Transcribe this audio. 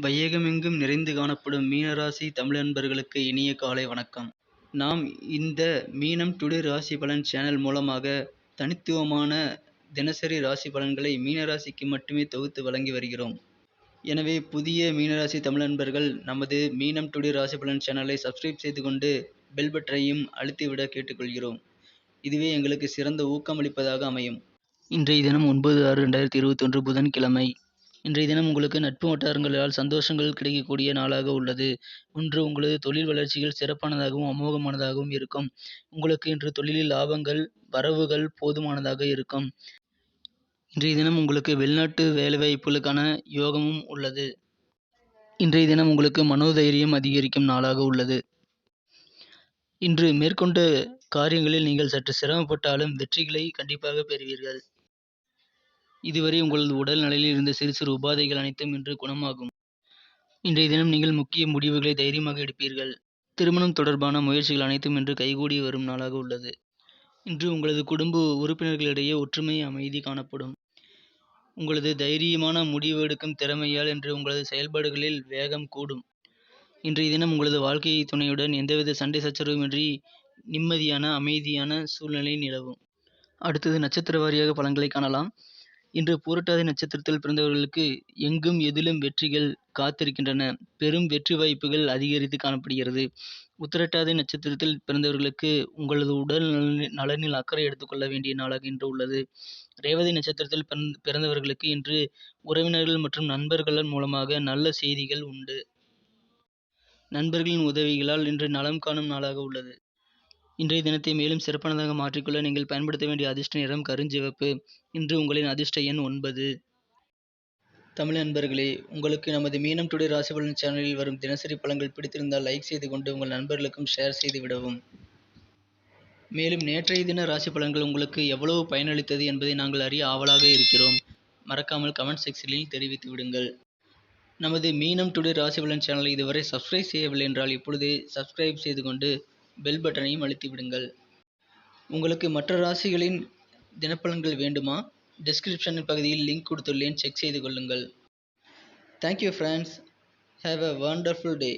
வையகமெங்கும் நிறைந்து காணப்படும் மீனராசி தமிழ் நண்பர்களுக்கு இனிய காலை வணக்கம். நாம் இந்த மீனம் டுடே ராசி பலன் சேனல் மூலமாக தனித்துவமான தினசரி ராசி பலன்களை மீனராசிக்கு மட்டுமே தொகுத்து வழங்கி வருகிறோம். எனவே புதிய மீனராசி தமிழ் நண்பர்கள் நமது மீனம் டுடே ராசி பலன் சேனலை சப்ஸ்கிரைப் செய்து கொண்டு பெல் பட்டனையும் அழுத்திவிட கேட்டுக்கொள்கிறோம். இதுவே எங்களுக்கு சிறந்த ஊக்கமளிப்பதாக அமையும். இன்றைய தினம் 9/6/2021 புதன்கிழமை. இன்றைய தினம் உங்களுக்கு நட்பு வட்டாரங்களால் சந்தோஷங்கள் கிடைக்கக்கூடிய நாளாக உள்ளது. ஒன்று, உங்களது தொழில் வளர்ச்சிகள் சிறப்பானதாகவும் அமோகமானதாகவும் இருக்கும். உங்களுக்கு இன்று தொழிலில் லாபங்கள் வரவுகள் போதுமானதாக இருக்கும். இன்றைய தினம் உங்களுக்கு வெளிநாட்டு வேலைவாய்ப்புகளுக்கான யோகமும் உள்ளது. இன்றைய தினம் உங்களுக்கு மனோதைரியம் அதிகரிக்கும் நாளாக உள்ளது. இன்று மேற்கொண்ட காரியங்களில் நீங்கள் சற்று சிரமப்பட்டாலும் வெற்றிகளை கண்டிப்பாக பெறுவீர்கள். இதுவரை உங்களது உடல் நலையில் இருந்த சிறு சிறு உபாதைகள் அனைத்தும் இன்று குணமாகும். இன்றைய தினம் நீங்கள் முக்கிய முடிவுகளை தைரியமாக எடுப்பீர்கள். திருமணம் தொடர்பான முயற்சிகள் அனைத்தும் இன்று கைகூடி வரும் நாளாக உள்ளது. இன்று உங்களது குடும்ப உறுப்பினர்களிடையே ஒற்றுமை அமைதி காணப்படும். உங்களது தைரியமான முடிவு எடுக்கும் திறமையால் இன்று உங்களது செயல்பாடுகளில் வேகம் கூடும். இன்றைய தினம் உங்களது வாழ்க்கை துணையுடன் எந்தவித சண்டை சச்சரவுமின்றி நிம்மதியான அமைதியான சூழ்நிலை நிலவும். அடுத்தது நட்சத்திர வாரியாக பலன்களை காணலாம். இன்று பூரட்டாதி நட்சத்திரத்தில் பிறந்தவர்களுக்கு எங்கும் எதிலும் வெற்றிகள் காத்திருக்கின்றன. பெரும் வெற்றி வாய்ப்புகள் அதிகரித்து காணப்படுகிறது. உத்திரட்டாதி நட்சத்திரத்தில் பிறந்தவர்களுக்கு உங்களது உடல் நலனில் அக்கறை எடுத்துக்கொள்ள வேண்டிய நாளாக இன்று உள்ளது. ரேவதி நட்சத்திரத்தில் பிறந்தவர்களுக்கு இன்று உறவினர்கள் மற்றும் நண்பர்கள் மூலமாக நல்ல செய்திகள் உண்டு. நண்பர்களின் உதவிகளால் இன்று நலம் காணும் நாளாக உள்ளது. இன்றைய தினத்தை மேலும் சிறப்பானதாக மாற்றிக்கொள்ள நீங்கள் பயன்படுத்த வேண்டிய அதிர்ஷ்ட நிறம் கருஞ்சிவப்பு. இன்று உங்களின் அதிர்ஷ்ட எண் 9. தமிழ் நண்பர்களே, உங்களுக்கு நமது மீனம் டுடே ராசி பலன் சேனலில் வரும் தினசரி பலன்கள் பிடித்திருந்தால் லைக் செய்து கொண்டு உங்கள் நண்பர்களுக்கும் ஷேர் செய்து விடவும். மேலும் நேற்றைய தின ராசி பலன்கள் உங்களுக்கு எவ்வளவு பயனளித்தது என்பதை நாங்கள் அறிய ஆவலாக இருக்கிறோம். மறக்காமல் கமெண்ட் செக்ஷனில் தெரிவித்து விடுங்கள். நமது மீனம் டுடே ராசி பலன் சேனலை இதுவரை சப்ஸ்கிரைப் செய்யவில்லை என்றால் இப்பொழுதே சப்ஸ்கிரைப் செய்து கொண்டு பெல் பட்டனையும் அழுத்தி விடுங்கள். உங்களுக்கு மற்ற ராசிகளின் தினப்பலன்கள் வேண்டுமா? டிஸ்கிரிப்ஷன் பகுதியில் லிங்க் கொடுத்துள்ளேன், செக் செய்து கொள்ளுங்கள். Thank you friends. Have a wonderful day.